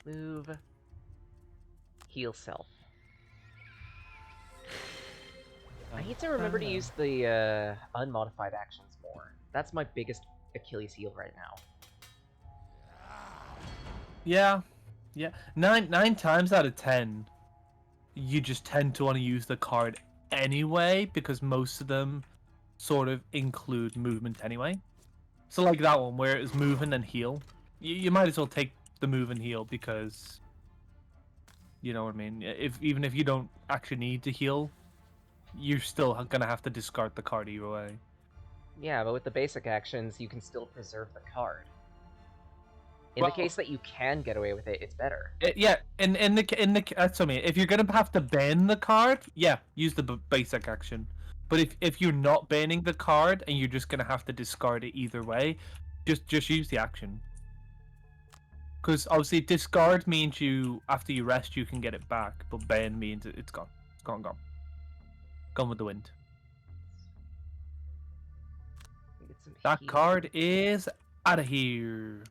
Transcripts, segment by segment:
Move. Heal self. I need to remember to use the unmodified actions more. That's my biggest Achilles heel right now. Yeah. Nine times out of 10, you just tend to want to use the card anyway because most of them sort of include movement anyway. So like that one where it's move and then heal. You might as well take the move and heal because you know what I mean. Even if you don't actually need to heal, you're still gonna have to discard the card either way. Yeah, but with the basic actions, you can still preserve the card. In the Well, case that you can get away with it, it's better. yeah, in the that's what I mean. If you're gonna have to ban the card, yeah, use the basic action. But if you're not banning the card and you're just gonna have to discard it either way, just use the action. Because obviously discard means you after you rest you can get it back, but ban means it's gone. It's gone. Gone with the wind. Get some That heal. card is out of here.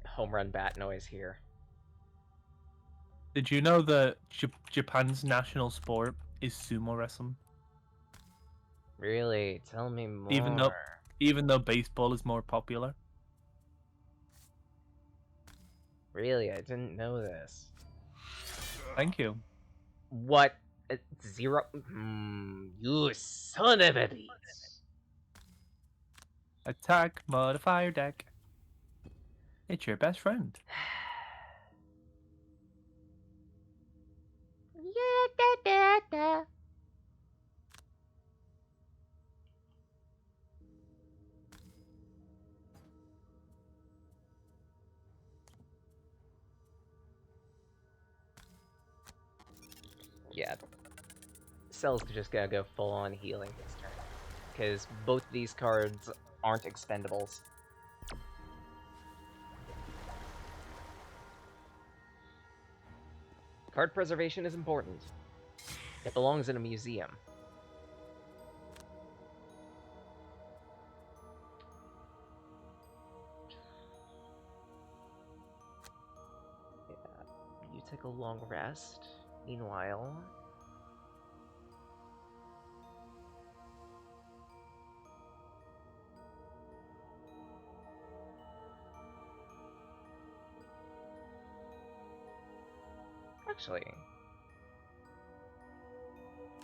Home run bat noise here. Did you know that Japan's national sport is sumo wrestling? Really? Tell me more. Even though baseball is more popular. Really? I didn't know this. Thank you. What? Zero? You son of a beast. Attack modifier deck. It's your best friend. Yeah. Cell's just gotta go full on healing this turn. Because both these cards aren't expendables. Card preservation is important. It belongs in a museum. Yeah, you take a long rest. Meanwhile... Actually...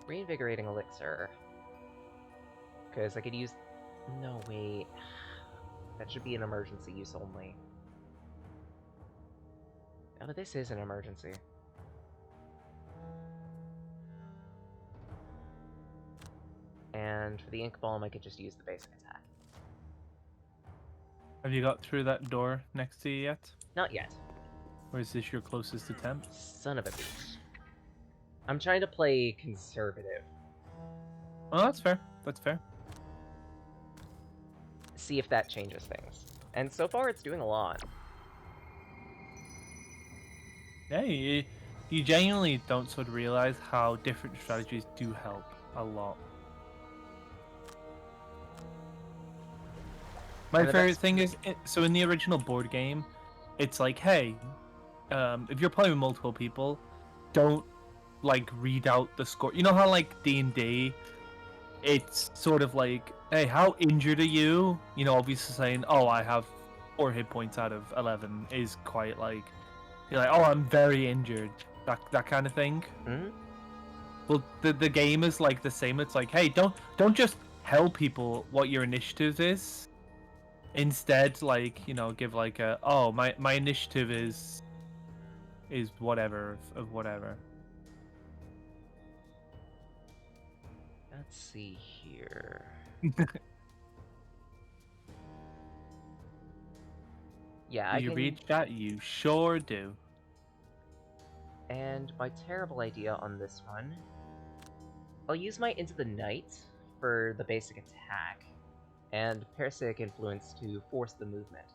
Reinvigorating Elixir. Because I could use... No, wait. That should be an emergency use only. Oh, this is an emergency. And for the Ink Bomb, I could just use the basic attack. Have you got through that door next to you yet? Not yet. Or is this your closest attempt? Son of a bitch. I'm trying to play conservative. Oh, that's fair. That's fair. See if that changes things. And so far, it's doing a lot. Yeah, you genuinely don't sort of realize how different strategies do help a lot. My favorite thing is, so in the original board game, it's like, hey, if you're playing with multiple people, don't like read out the score. You know how like D&D, it's sort of like, hey, how injured are you? You know, obviously saying, oh, I have 4 hit points out of 11 is quite like, you're like, oh, I'm very injured. That kind of thing. Mm-hmm. Well, the game is like the same. It's like, hey, don't just tell people what your initiative is. Instead, like, you know, give like a, oh, my initiative is whatever of whatever. Let's see here. Yeah, You read chat, you sure do. And my terrible idea on this one, I'll use my Into the Night for the basic attack, and Parasitic Influence to force the movement.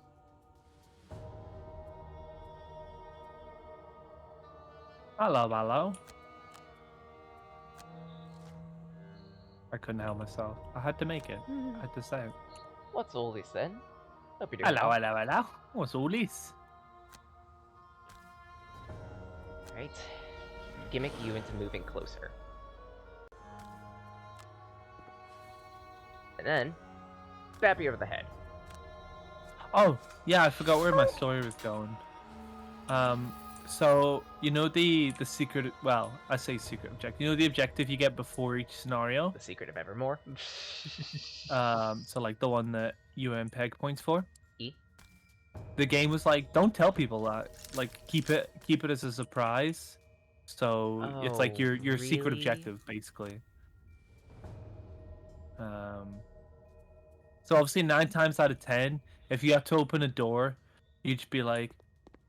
Hello. I couldn't help myself. I had to make it. I had to say it. What's all this then? Hope you're doing Hello, well. hello, hello. What's all this? Right. Gimmick you into moving closer. And then, bap you over the head. Oh, yeah, I forgot where my story was going. So you know the secret. Well, I say secret objective. You know the objective you get before each scenario. The secret of Evermore. So like the one that you earn peg points for. E. The game was like, don't tell people that. Like, keep it as a surprise. So it's like Oh, your secret really? objective, basically. So obviously 9 times out of 10, if you have to open a door, you'd just be like,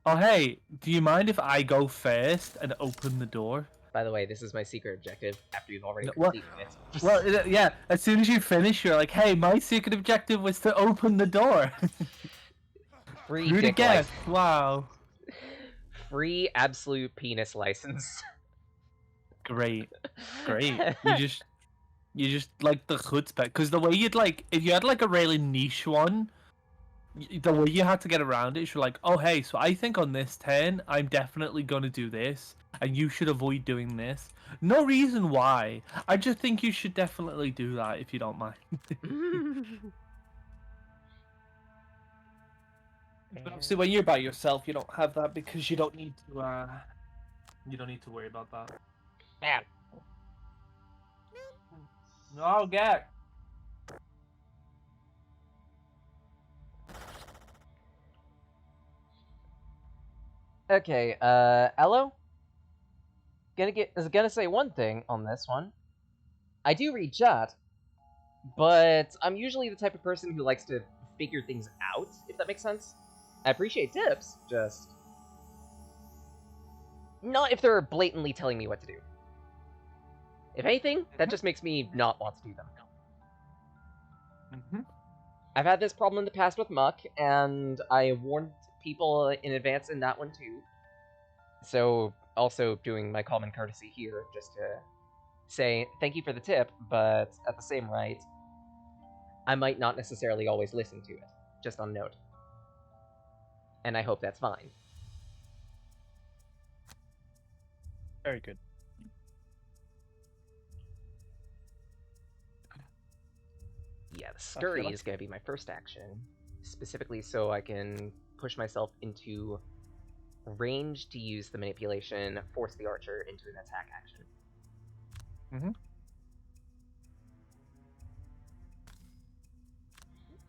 "Oh hey, do you mind if I go first and open the door?" By the way, this is my secret objective after you've already No, well- completed it. Well, yeah. As soon as you finish, you're like, "Hey, my secret objective was to open the door." Free Rude dick again. license. Wow. Free absolute penis license. Great. You just like the chutzpah, because the way you'd like, if you had like a really niche one, the way you had to get around it is you're like, oh hey, so I think on this turn I'm definitely gonna do this, and you should avoid doing this. No reason why. I just think you should definitely do that if you don't mind. But obviously, when you're by yourself, you don't have that because you don't need to. You don't need to worry about that. Man. No, get. Okay, Elo? Gonna say one thing on this one. I do read chat, but I'm usually the type of person who likes to figure things out, if that makes sense. I appreciate tips, just not if they're blatantly telling me what to do. If anything, that just makes me not want to do them. I've had this problem in the past with Muck, and I warned people in advance in that one too. So, also doing my common courtesy here, just to say thank you for the tip, but at the same rate, I might not necessarily always listen to it, just on note. And I hope that's fine. Very good. Yeah, the scurry is going to be my first action, specifically so I can push myself into range to use the manipulation, force the archer into an attack action.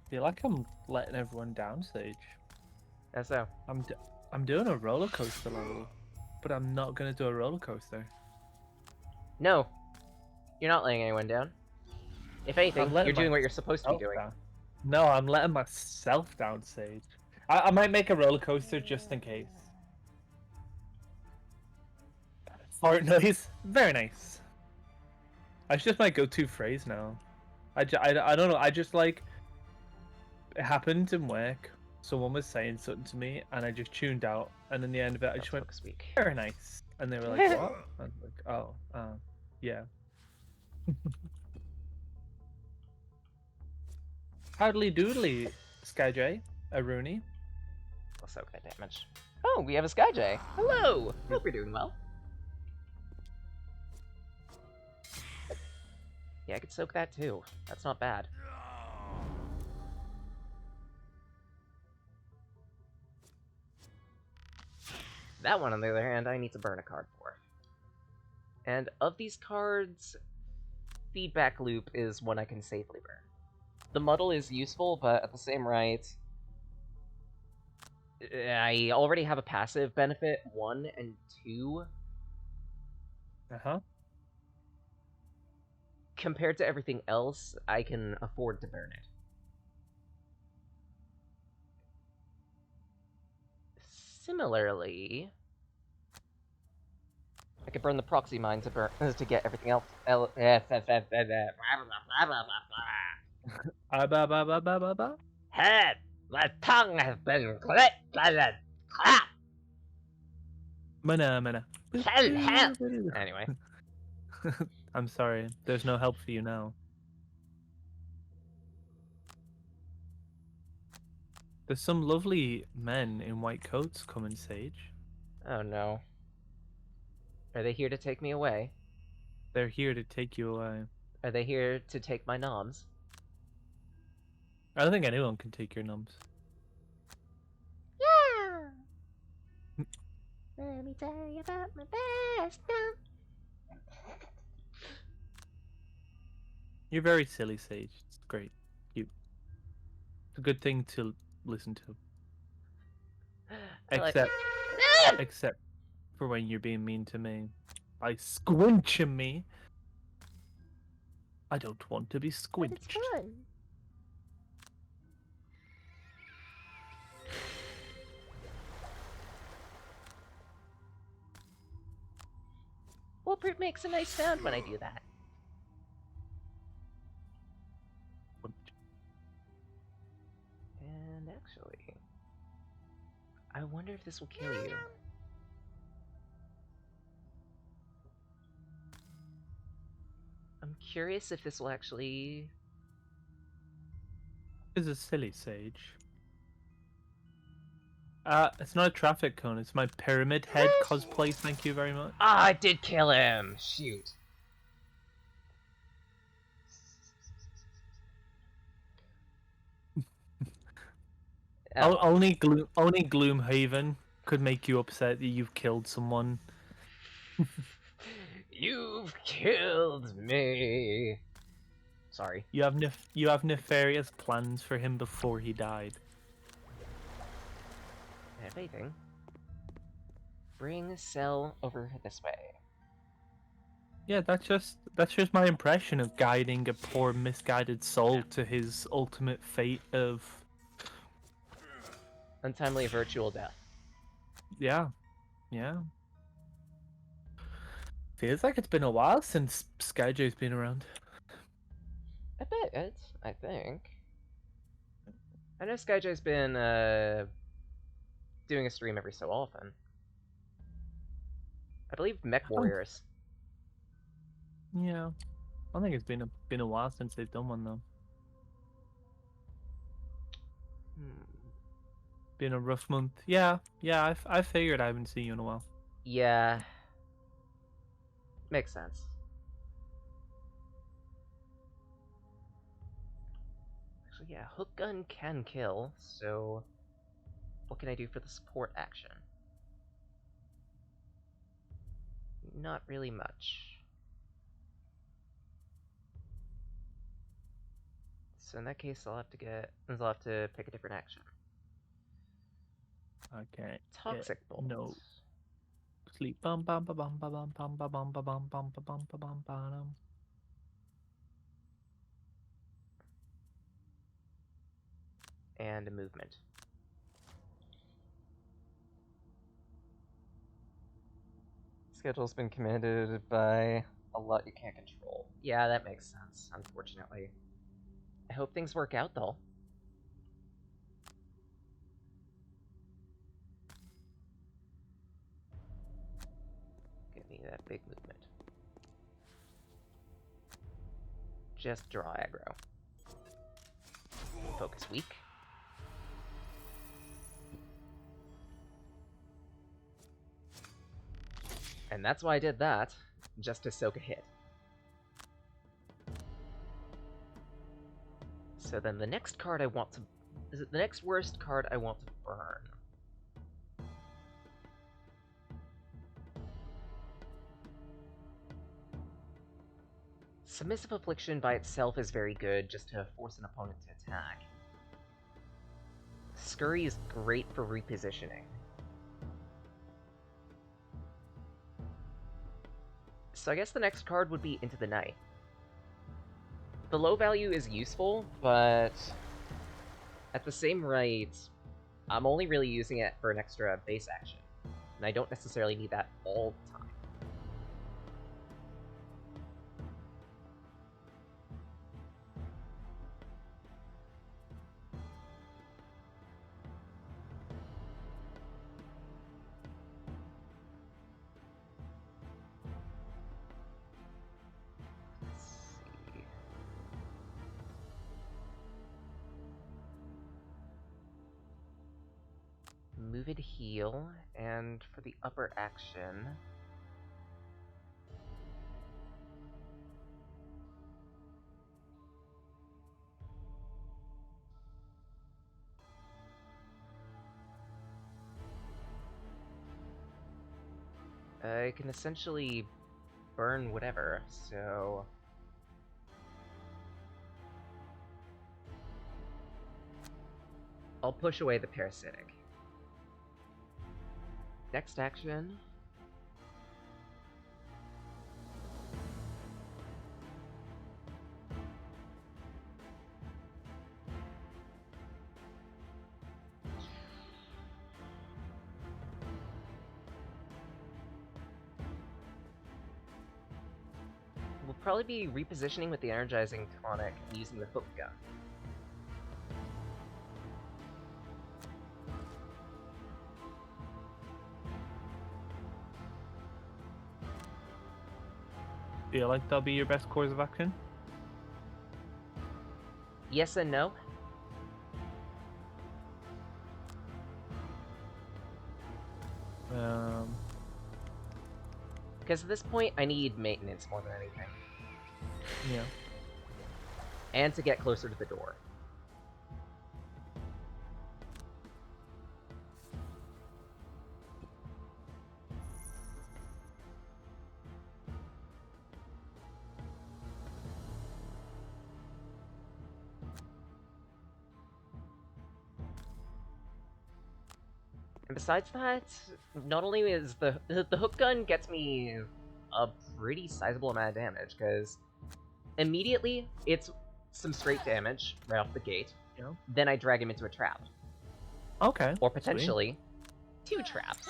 I feel like I'm letting everyone down, Sage. That's so. I'm doing a roller coaster level, but I'm not gonna do a roller coaster. No, you're not letting anyone down. If anything, you're doing what you're supposed to be doing. Down. No, I'm letting myself down, Sage. I might make a roller coaster just in case. Fart noise, very nice. That's just my go-to phrase now. I don't know. I just like. It happened in work. Someone was saying something to me, and I just tuned out. And in the end of it, I just went, "Very nice," and they were like, "What?" I was like, "Oh, yeah." Howdly doodly, Skyjay, Aruni. I'll soak that damage. Oh, we have a Skyjay. Hello! Hope you're doing well. Yeah, I could soak that too. That's not bad. That one, on the other hand, I need to burn a card for. And of these cards, Feedback Loop is one I can safely burn. The Muddle is useful, but at the same rate, I already have a passive benefit, 1 and 2. Compared to everything else, I can afford to burn it. Similarly, I could burn the proxy mine to get everything else. Head, my tongue has been clipped. Mana. Anyway, I'm sorry. There's no help for you now. There's some lovely men in white coats coming, Sage. Oh no. Are they here to take me away? They're here to take you away. Are they here to take my noms? I don't think anyone can take your nums. Yeah! Let me tell you about my best nom. You're very silly, Sage. It's great. Cute. It's a good thing to listen to. I like... Except for when you're being mean to me. By squinching me. I don't want to be But it's squinched. fun. Wolpert makes a nice sound when I do that. And actually, I wonder if this will kill you. I'm curious if this will actually... This is silly, Sage. It's not a traffic cone, it's my pyramid head cosplay, thank you very much. Ah, I did kill him! Shoot. Only GloomHaven could make you upset that you've killed someone. You've killed me. Sorry. You have nefarious plans for him before he died. If anything, bring Cell over this way. Yeah, that's just my impression of guiding a poor misguided soul to his ultimate fate of Untimely virtual death. yeah. Feels like it's been a while since Skyj's been around. I bet it's, I think. I know Skyj's been doing a stream every so often. I believe Mech Warriors. Yeah. I think it's been a while since they've done one though. Been a rough month. Yeah. I figured I haven't seen you in a while. Yeah. Makes sense. Actually, yeah, Hook Gun can kill, so what can I do for the support action? Not really much. So in that case, I'll have to pick a different action. Okay. Toxic Bolt. No. Sleep bum bum bum bum bum bum bum bum bum bum bum bum bum bum. And a movement. Schedule's been commanded by a lot you can't control. Yeah, that makes sense, unfortunately. I hope things work out, though. Give me that big movement. Just draw aggro. Focus weak. And that's why I did that, just to soak a hit. So then the next card I want to... Is it the next worst card I want to burn? Submissive Affliction by itself is very good, just to force an opponent to attack. Scurry is great for repositioning. So I guess the next card would be Into the Night. The low value is useful, but at the same rate, I'm only really using it for an extra base action, and I don't necessarily need that all the time. Move it, heal, and for the upper action... I can essentially burn whatever, so... I'll push away the parasitic. Next action... We'll probably be repositioning with the energizing tonic and using the hook gun. Feel like that'll be your best course of action? Yes and no. Because at this point, I need maintenance more than anything. Yeah. And to get closer to the door. And besides that, not only is the hook gun gets me a pretty sizable amount of damage, because immediately it's some straight damage right off the gate. Yeah. Then I drag him into a trap. Okay. Or potentially 2 traps.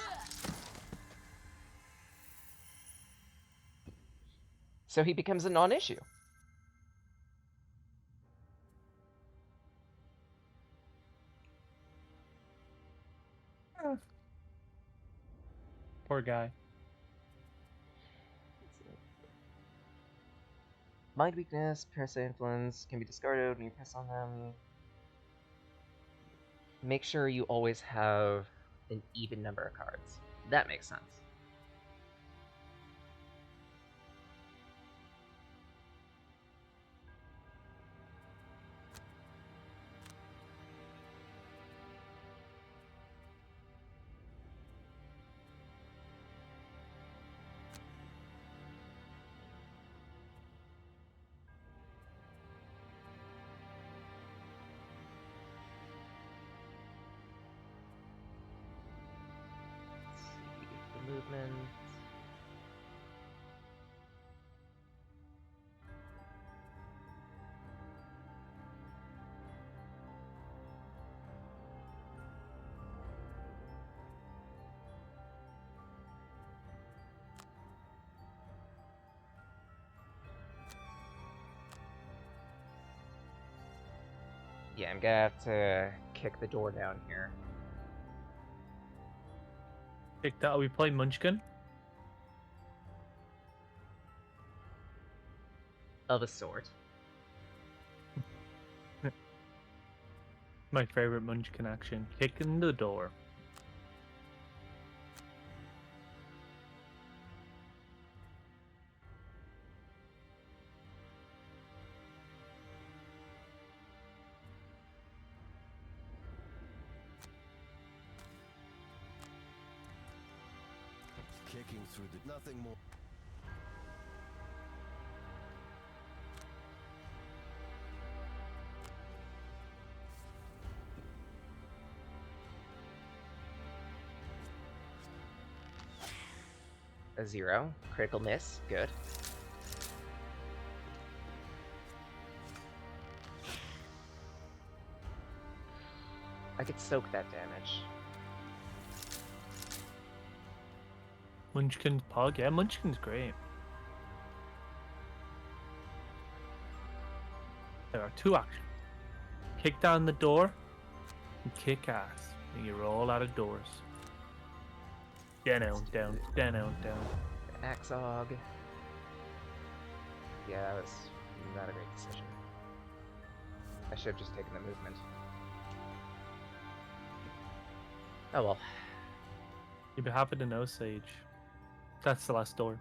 So he becomes a non-issue. Poor guy. Mind weakness, parasite influence can be discarded when you press on them. Make sure you always have an even number of cards. That makes sense. Movement. Yeah, I'm gonna have to kick the door down here. Pick that. Are we playing Munchkin? Of a sort. My favorite Munchkin action. Kicking the door. Kicking through the nothing more. A 0. Critical miss. Good. I could soak that damage. Munchkin's pug. Yeah, Munchkin's great. There are 2 actions. Kick down the door and kick ass. And you roll out of doors. Down, down, down, down. Axog. Yeah, that was not a great decision. I should have just taken the movement. Oh well. You'd be happy to know, Sage. That's the last door.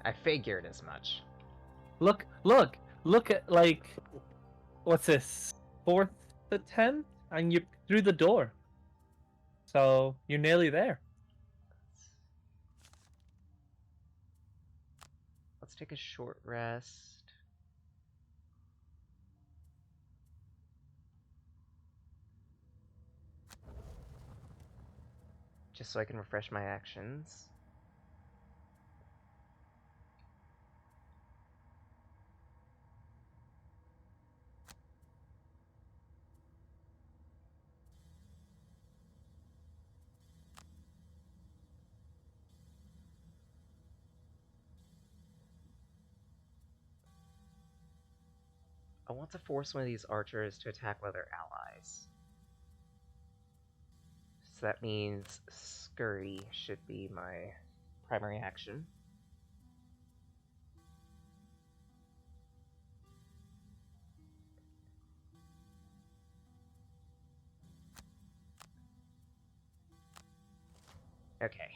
I figured as much. Look at, like, what's this? 4th to 10th? And you're through the door. So, you're nearly there. Let's take a short rest. Just so I can refresh my actions. I want to force one of these archers to attack one of their allies. So that means Scurry should be my primary action. Okay.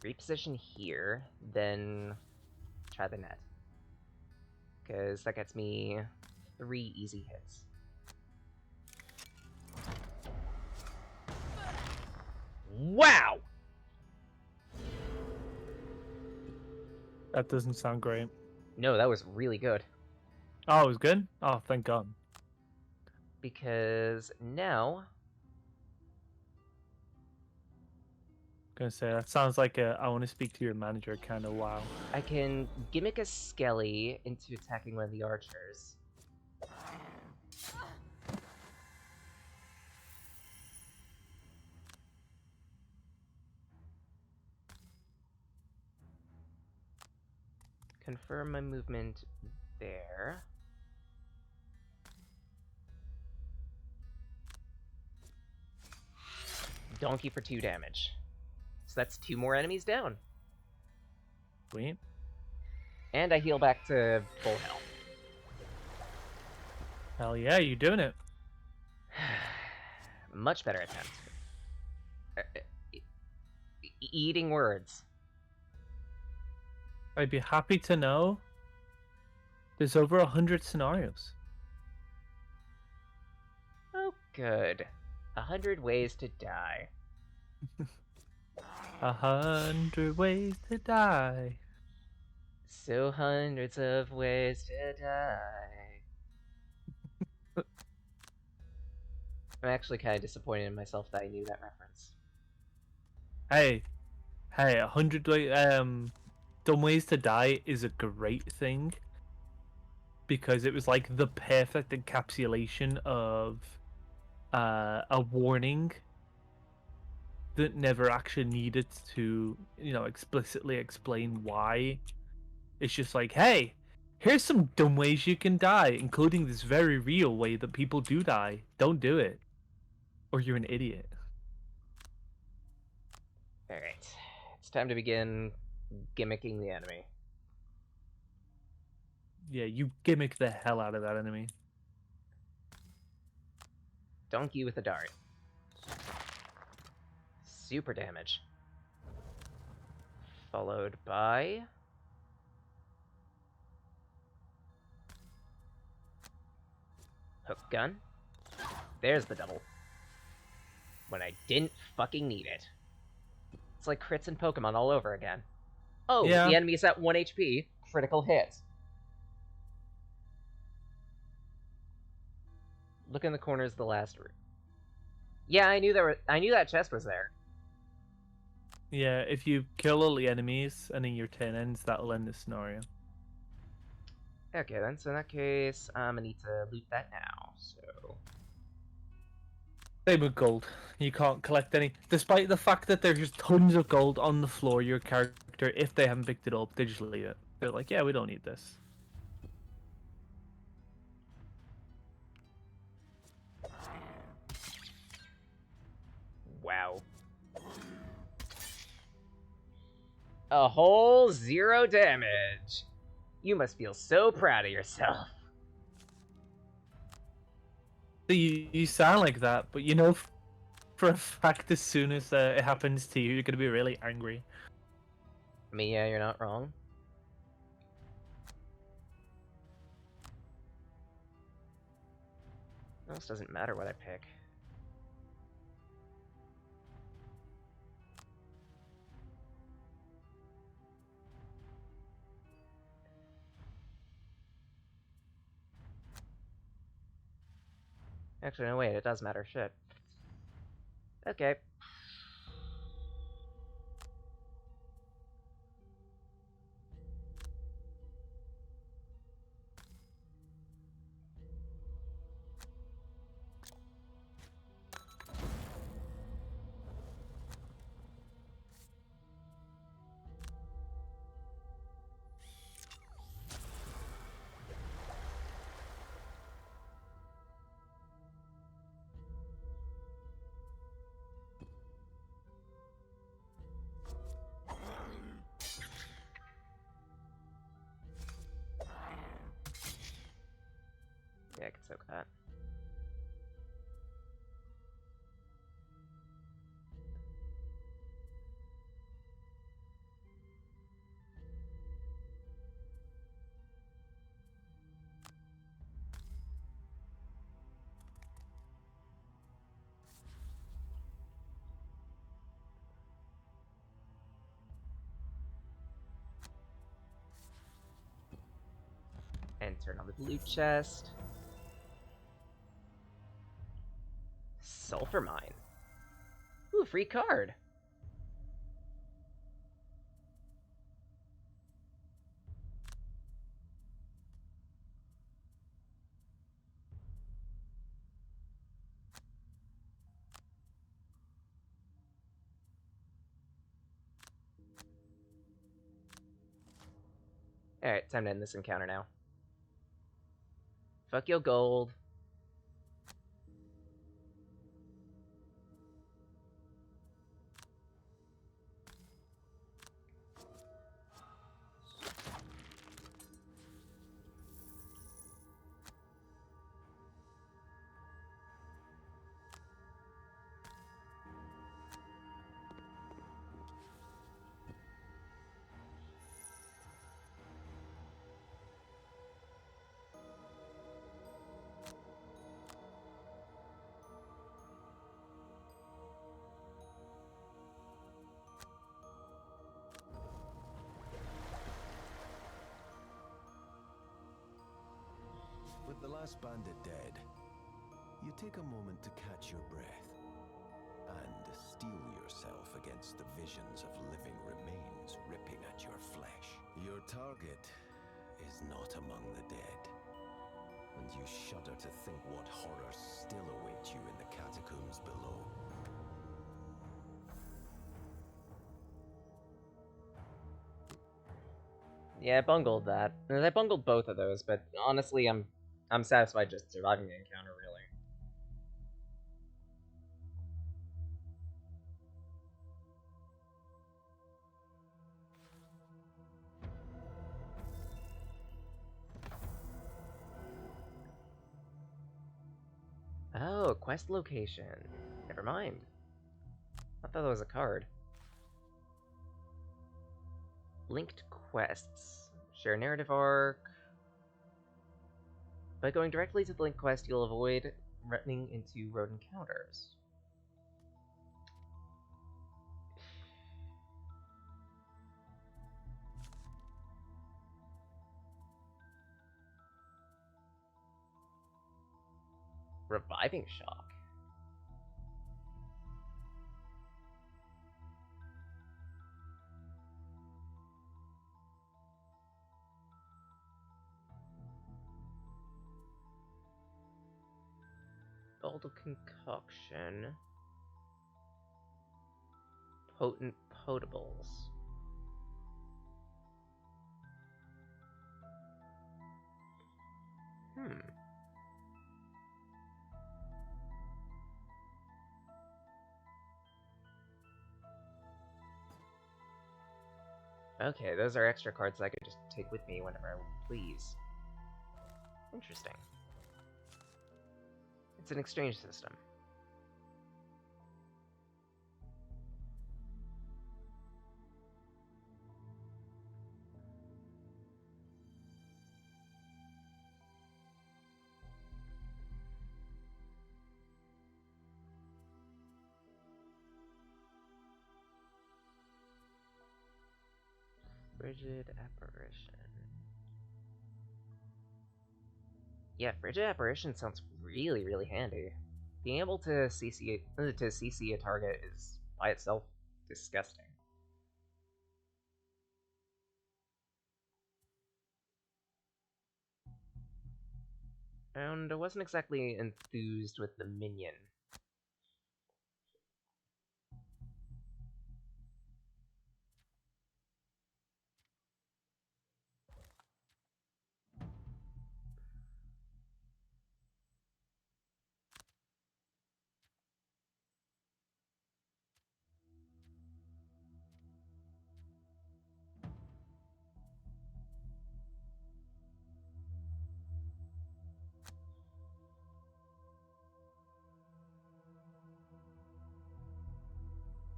Reposition here, then try the net. Because that gets me 3 easy hits. Wow! That doesn't sound great. No, that was really good. Oh, it was good? Oh, thank God. Because now... Gonna say, that sounds like a I want to speak to your manager kind of wow. I can gimmick a Skelly into attacking one of the archers. Confirm my movement there. Donkey for 2 damage. So that's 2 more enemies down. Sweet. And I heal back to full health. Hell yeah, you're doing it. Much better attempt. Eating words. I'd be happy to know there's over 100 scenarios. Oh, good. 100 ways to die. 100 ways to die. So hundreds of ways to die. I'm actually kind of disappointed in myself that I knew that reference. Hey, 100 dumb ways to die is a great thing because it was like the perfect encapsulation of a warning that never actually needed to, explicitly explain why. It's just like, hey, here's some dumb ways you can die, including this very real way that people do die. Don't do it, or you're an idiot. Alright. It's time to begin gimmicking the enemy. Yeah, you gimmick the hell out of that enemy. Donkey with a dart. Super damage. Followed by... hook gun. There's the double. When I didn't fucking need it. It's like crits in Pokemon all over again. Oh, Yeah. The enemy's at 1 HP. Critical hit. Look in the corners of the last room. Yeah, I knew that chest was there. Yeah, if you kill all the enemies and then your turn ends, that'll end the scenario. Okay then, so in that case, I'm gonna need to loot that now, so... Same with gold. You can't collect any. Despite the fact that there's just tons of gold on the floor, your character, if they haven't picked it up, they just leave it. They're like, yeah, we don't need this. A whole 0 damage. You must feel so proud of yourself. So you sound like that, but you know for a fact as soon as it happens to you, you're gonna be really angry. I mean, yeah, you're not wrong. It almost doesn't matter what I pick. Actually, no, wait, it does matter. Shit. Okay. Yeah, I can soak that. And turn on the loot chest. Sulfur mine. Ooh, free card. Alright, time to end this encounter now. Fuck your gold. With the last bandit dead, you take a moment to catch your breath and steel yourself against the visions of living remains ripping at your flesh. Your target is not among the dead, and you shudder to think what horrors still await you in the catacombs below. Yeah, I bungled that. I bungled both of those, but honestly, I'm satisfied just surviving the encounter, really. Oh, quest location. Never mind. I thought that was a card. Linked quests. Share narrative arc. By going directly to the linked quest, you'll avoid running into road encounters. Reviving shock. Bottle concoction. Potent potables. Okay, those are extra cards that I could just take with me whenever I please. Interesting. It's an exchange system. Frigid Apparition. Yeah, Frigid Apparition sounds really, really handy. Being able to CC a target is by itself disgusting. And I wasn't exactly enthused with the minion.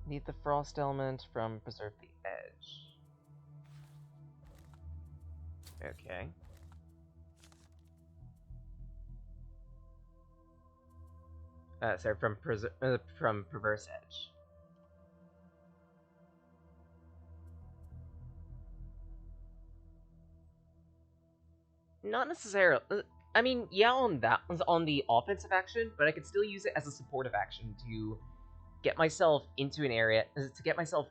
Need the frost element from Preserve the Edge. Okay. Sorry, from Perverse Edge. Not necessarily. I mean, yeah, on the offensive action, but I could still use it as a supportive action to get myself into an area,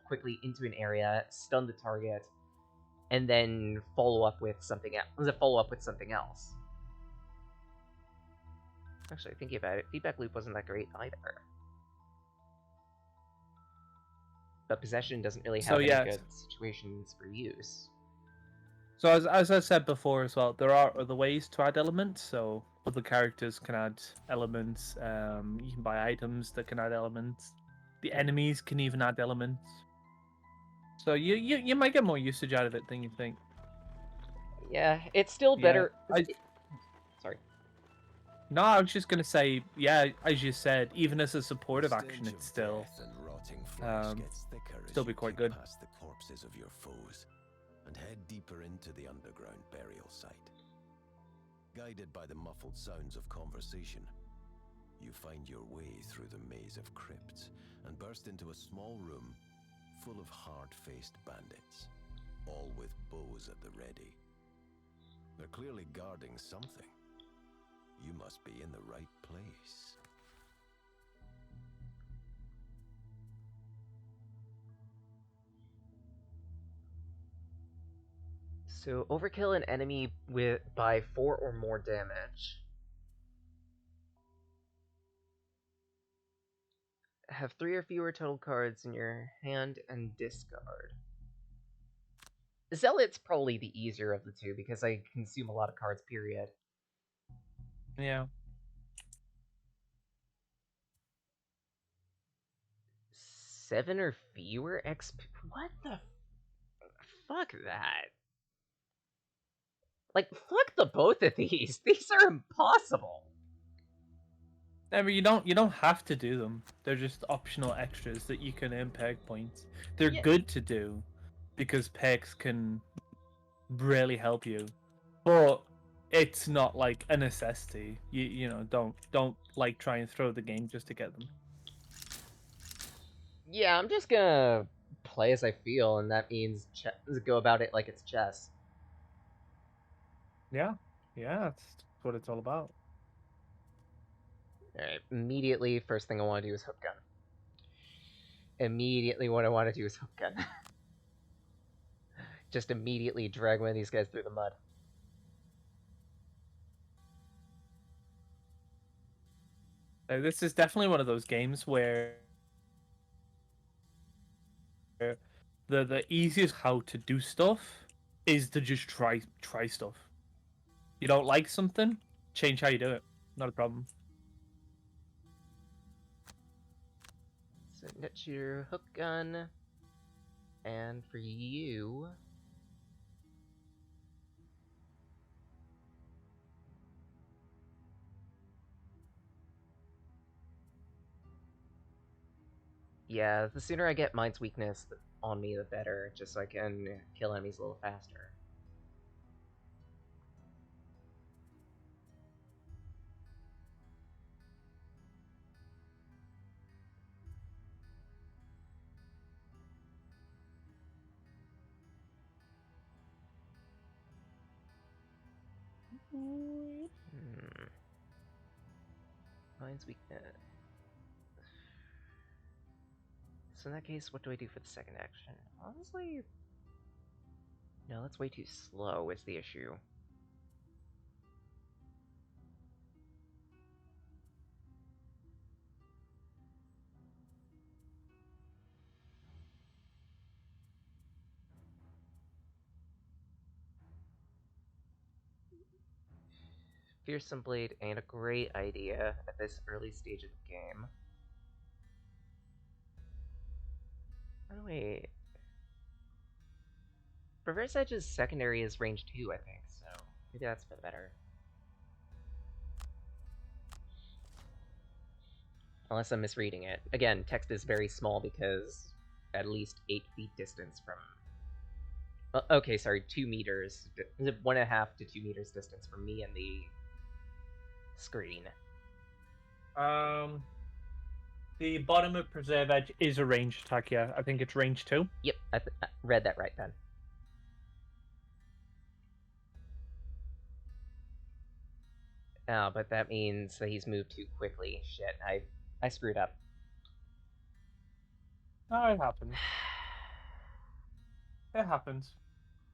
quickly into an area, stun the target, and then follow up with something else. Actually, thinking about it, feedback loop wasn't that great either. But possession doesn't really have any good situations for use. So as I said before as well, there are other ways to add elements. So other characters can add elements. You can buy items that can add elements. The enemies can even add elements. So you might get more usage out of it than you think. Yeah, it's still better. Sorry. No, I was just gonna say, yeah, as you said, even as a supportive action, it's still still be quite good. Past the corpses of your foes and head deeper into the underground burial site. Guided by the muffled sounds of conversation, you find your way through the maze of crypts and burst into a small room full of hard-faced bandits, all with bows at the ready. They're clearly guarding something. You must be in the right place. So overkill an enemy by 4 or more damage. Have 3 or fewer total cards in your hand and discard. Zealot's probably the easier of the two because I consume a lot of cards, period. Yeah. 7 or fewer XP? What the fuck that? Like, fuck the both of these. These are impossible. I mean, you don't have to do them. They're just optional extras that you can earn peg points. They're good to do because pegs can really help you, but it's not like a necessity. You know, don't like try and throw the game just to get them. Yeah, I'm just gonna play as I feel, and that means go about it like it's chess. Yeah, that's what it's all about. Alright, immediately, first thing I want to do is hook gun. Immediately, what I want to do is hook gun. Just immediately drag one of these guys through the mud. This is definitely one of those games where the easiest how to do stuff is to just try stuff. You don't like something, change how you do it. Not a problem. So net shooter, hook gun. And for you... Yeah, the sooner I get Mind's Weakness on me, the better, just so I can kill enemies a little faster. Mind's Weakness. So in that case, what do I do for the second action? Honestly... No, that's way too slow is the issue. Fearsome Blade ain't a great idea at this early stage of the game. Oh wait... Reverse Edge's secondary is range 2, I think, so maybe that's a bit better. Unless I'm misreading it. Again, text is very small because at least 8 feet distance from... okay, sorry, 2 meters. 1.5 to 2 meters distance from me and the screen. The bottom of Preserve Edge is a ranged attack, yeah. I think it's range 2. Yep, I read that right then. Oh, but that means that he's moved too quickly. Shit, I screwed up. Oh, it happens. It happens.